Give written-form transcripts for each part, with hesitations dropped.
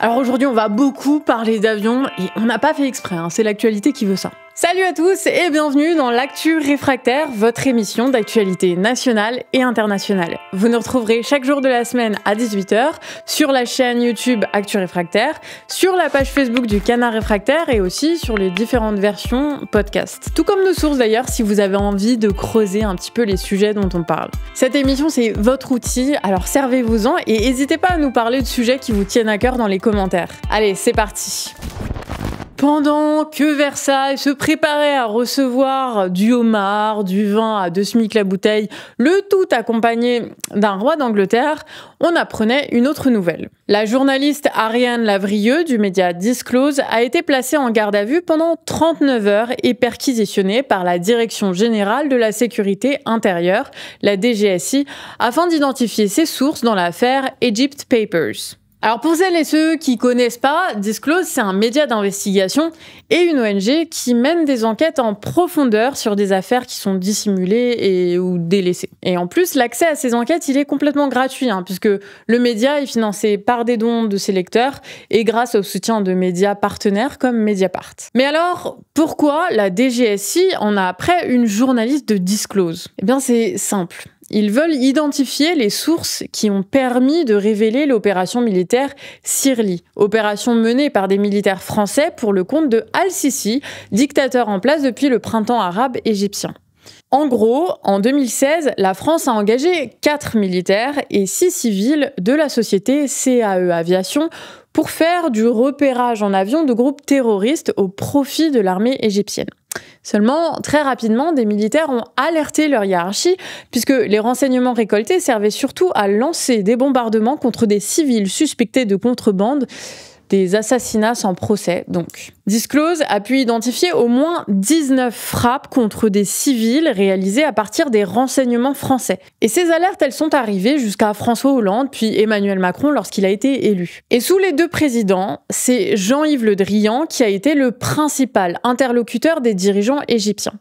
Alors aujourd'hui, on va beaucoup parler d'avions et on n'a pas fait exprès, c'est l'actualité qui veut ça. Salut à tous et bienvenue dans l'Actu Réfractaire, votre émission d'actualité nationale et internationale. Vous nous retrouverez chaque jour de la semaine à 18h sur la chaîne YouTube Actu Réfractaire, sur la page Facebook du Canard Réfractaire et aussi sur les différentes versions podcast. Tout comme nos sources d'ailleurs, si vous avez envie de creuser un petit peu les sujets dont on parle. Cette émission, c'est votre outil, alors servez-vous-en et n'hésitez pas à nous parler de sujets qui vous tiennent à cœur dans les commentaires. Allez, c'est parti! Pendant que Versailles se préparait à recevoir du homard, du vin à 2 SMIC la bouteille, le tout accompagné d'un roi d'Angleterre, on apprenait une autre nouvelle. La journaliste Ariane Lavrieux du média Disclose a été placée en garde à vue pendant 39 heures et perquisitionnée par la Direction générale de la sécurité intérieure, la DGSI, afin d'identifier ses sources dans l'affaire Egypt Papers. Alors pour celles et ceux qui connaissent pas, Disclose, c'est un média d'investigation et une ONG qui mène des enquêtes en profondeur sur des affaires qui sont dissimulées ou délaissées. Et en plus, l'accès à ces enquêtes, il est complètement gratuit, puisque le média est financé par des dons de ses lecteurs et grâce au soutien de médias partenaires comme Mediapart. Mais alors, pourquoi la DGSI en a après une journaliste de Disclose ? Eh bien, c'est simple. Ils veulent identifier les sources qui ont permis de révéler l'opération militaire Sirli, opération menée par des militaires français pour le compte de Al-Sisi, dictateur en place depuis le printemps arabe égyptien. En gros, en 2016, la France a engagé 4 militaires et 6 civils de la société CAE Aviation pour faire du repérage en avion de groupes terroristes au profit de l'armée égyptienne. Seulement, très rapidement, des militaires ont alerté leur hiérarchie puisque les renseignements récoltés servaient surtout à lancer des bombardements contre des civils suspectés de contrebande, des assassinats sans procès, donc. Disclose a pu identifier au moins 19 frappes contre des civils réalisées à partir des renseignements français. Et ces alertes, elles sont arrivées jusqu'à François Hollande, puis Emmanuel Macron lorsqu'il a été élu. Et sous les deux présidents, c'est Jean-Yves Le Drian qui a été le principal interlocuteur des dirigeants égyptiens.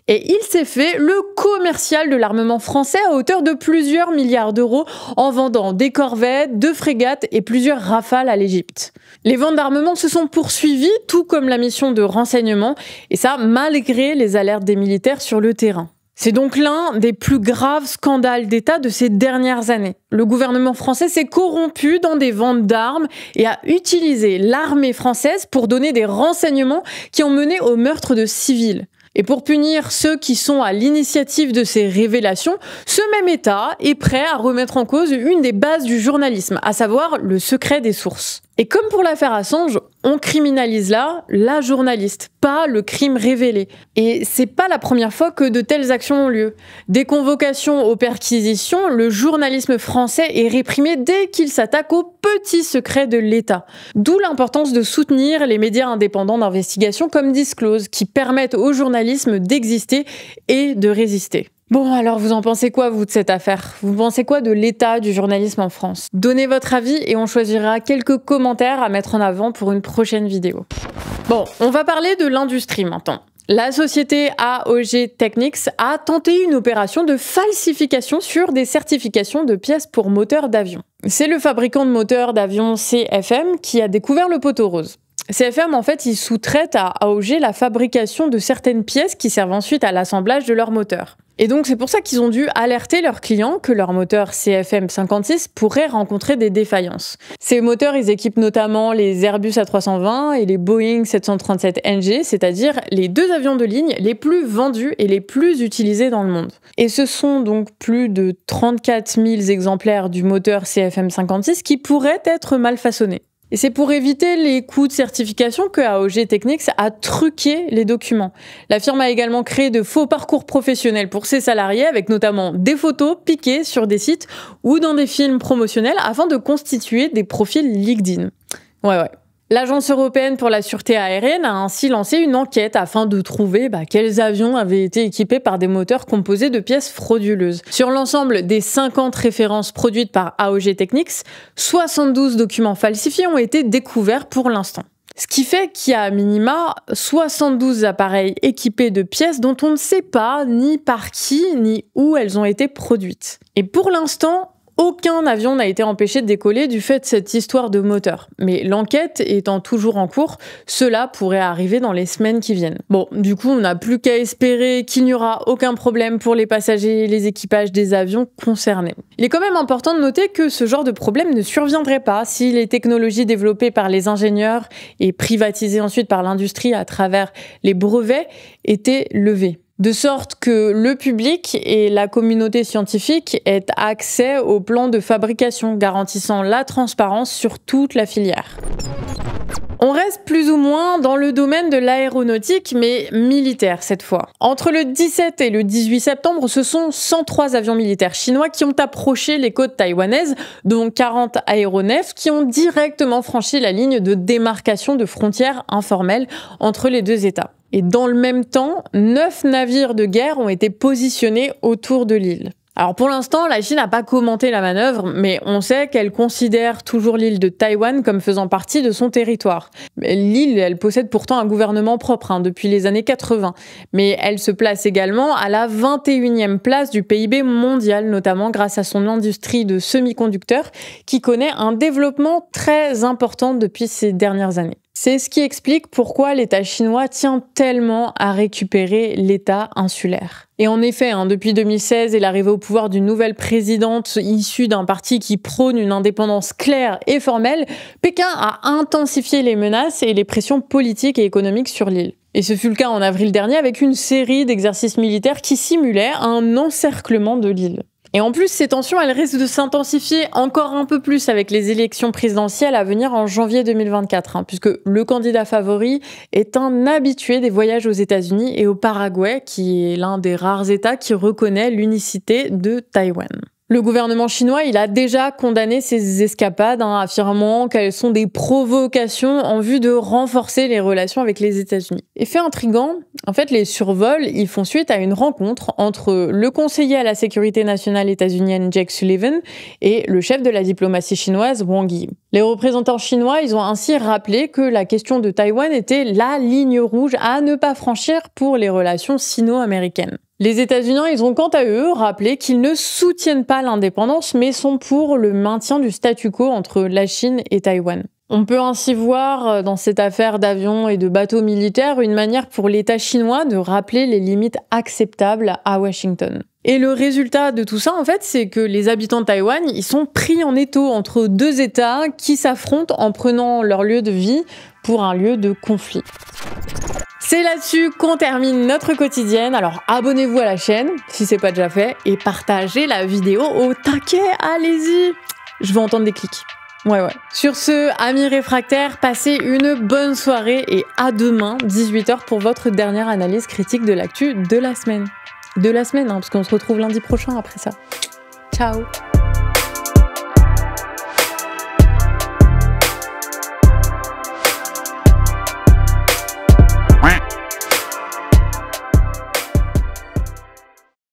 Et il s'est fait le commercial de l'armement français à hauteur de plusieurs milliards d'euros en vendant des corvettes, 2 frégates et plusieurs rafales à l'Égypte. Les ventes d'armement se sont poursuivies, tout comme la mission de renseignement, et ça malgré les alertes des militaires sur le terrain. C'est donc l'un des plus graves scandales d'État de ces dernières années. Le gouvernement français s'est corrompu dans des ventes d'armes et a utilisé l'armée française pour donner des renseignements qui ont mené au meurtre de civils. Et pour punir ceux qui sont à l'initiative de ces révélations, ce même État est prêt à remettre en cause une des bases du journalisme, à savoir le secret des sources. Et comme pour l'affaire Assange, on criminalise là la journaliste, pas le crime révélé. Et c'est pas la première fois que de telles actions ont lieu. Des convocations aux perquisitions, le journalisme français est réprimé dès qu'il s'attaque aux petits secrets de l'État. D'où l'importance de soutenir les médias indépendants d'investigation comme Disclose, qui permettent au journalisme d'exister et de résister. Bon, alors vous en pensez quoi, vous, de cette affaire ? Vous pensez quoi de l'état du journalisme en France ? Donnez votre avis et on choisira quelques commentaires à mettre en avant pour une prochaine vidéo. Bon, on va parler de l'industrie maintenant. La société AOG Technics a tenté une opération de falsification sur des certifications de pièces pour moteurs d'avion. C'est le fabricant de moteurs d'avion CFM qui a découvert le poteau rose. CFM, en fait, ils sous-traitent à AOG la fabrication de certaines pièces qui servent ensuite à l'assemblage de leurs moteurs. Et donc, c'est pour ça qu'ils ont dû alerter leurs clients que leur moteur CFM 56 pourrait rencontrer des défaillances. Ces moteurs, ils équipent notamment les Airbus A320 et les Boeing 737NG, c'est-à-dire les 2 avions de ligne les plus vendus et les plus utilisés dans le monde. Et ce sont donc plus de 34 000 exemplaires du moteur CFM 56 qui pourraient être mal façonnés. Et c'est pour éviter les coûts de certification que AOG Technics a truqué les documents. La firme a également créé de faux parcours professionnels pour ses salariés, avec notamment des photos piquées sur des sites ou dans des films promotionnels afin de constituer des profils LinkedIn. Ouais. L'Agence européenne pour la sûreté aérienne a ainsi lancé une enquête afin de trouver quels avions avaient été équipés par des moteurs composés de pièces frauduleuses. Sur l'ensemble des 50 références produites par AOG Technics, 72 documents falsifiés ont été découverts pour l'instant. Ce qui fait qu'il y a à minima 72 appareils équipés de pièces dont on ne sait pas ni par qui ni où elles ont été produites. Et pour l'instant, aucun avion n'a été empêché de décoller du fait de cette histoire de moteur. Mais l'enquête étant toujours en cours, cela pourrait arriver dans les semaines qui viennent. Bon, du coup, on n'a plus qu'à espérer qu'il n'y aura aucun problème pour les passagers et les équipages des avions concernés. Il est quand même important de noter que ce genre de problème ne surviendrait pas si les technologies développées par les ingénieurs et privatisées ensuite par l'industrie à travers les brevets étaient levées. De sorte que le public et la communauté scientifique aient accès au plan de fabrication, garantissant la transparence sur toute la filière. On reste plus ou moins dans le domaine de l'aéronautique, mais militaire cette fois. Entre le 17 et le 18 septembre, ce sont 103 avions militaires chinois qui ont approché les côtes taïwanaises, dont 40 aéronefs qui ont directement franchi la ligne de démarcation de frontières informelles entre les deux États. Et dans le même temps, 9 navires de guerre ont été positionnés autour de l'île. Alors pour l'instant, la Chine n'a pas commenté la manœuvre, mais on sait qu'elle considère toujours l'île de Taïwan comme faisant partie de son territoire. L'île, elle possède pourtant un gouvernement propre depuis les années 80, mais elle se place également à la 21e place du PIB mondial, notamment grâce à son industrie de semi-conducteurs qui connaît un développement très important depuis ces dernières années. C'est ce qui explique pourquoi l'État chinois tient tellement à récupérer l'État insulaire. Et en effet, depuis 2016 et l'arrivée au pouvoir d'une nouvelle présidente issue d'un parti qui prône une indépendance claire et formelle, Pékin a intensifié les menaces et les pressions politiques et économiques sur l'île. Et ce fut le cas en avril dernier avec une série d'exercices militaires qui simulaient un encerclement de l'île. Et en plus, ces tensions, elles risquent de s'intensifier encore un peu plus avec les élections présidentielles à venir en janvier 2024, puisque le candidat favori est un habitué des voyages aux États-Unis et au Paraguay, qui est l'un des rares États qui reconnaît l'unicité de Taïwan. Le gouvernement chinois, il a déjà condamné ces escapades, affirmant qu'elles sont des provocations en vue de renforcer les relations avec les États-Unis. Et fait intriguant, en fait, les survols, ils font suite à une rencontre entre le conseiller à la sécurité nationale états-unienne Jake Sullivan et le chef de la diplomatie chinoise Wang Yi. Les représentants chinois, ils ont ainsi rappelé que la question de Taïwan était la ligne rouge à ne pas franchir pour les relations sino-américaines. Les États-Unis, ils ont quant à eux rappelé qu'ils ne soutiennent pas l'indépendance, mais sont pour le maintien du statu quo entre la Chine et Taïwan. On peut ainsi voir dans cette affaire d'avions et de bateaux militaires une manière pour l'État chinois de rappeler les limites acceptables à Washington. Et le résultat de tout ça, en fait, c'est que les habitants de Taïwan, ils sont pris en étau entre deux États qui s'affrontent en prenant leur lieu de vie pour un lieu de conflit. C'est là-dessus qu'on termine notre quotidienne, alors abonnez-vous à la chaîne si c'est pas déjà fait et partagez la vidéo au taquet, allez-y. Je veux entendre des clics. Ouais. Sur ce, amis réfractaires, passez une bonne soirée et à demain, 18h pour votre dernière analyse critique de l'actu de la semaine. Parce qu'on se retrouve lundi prochain après ça. Ciao.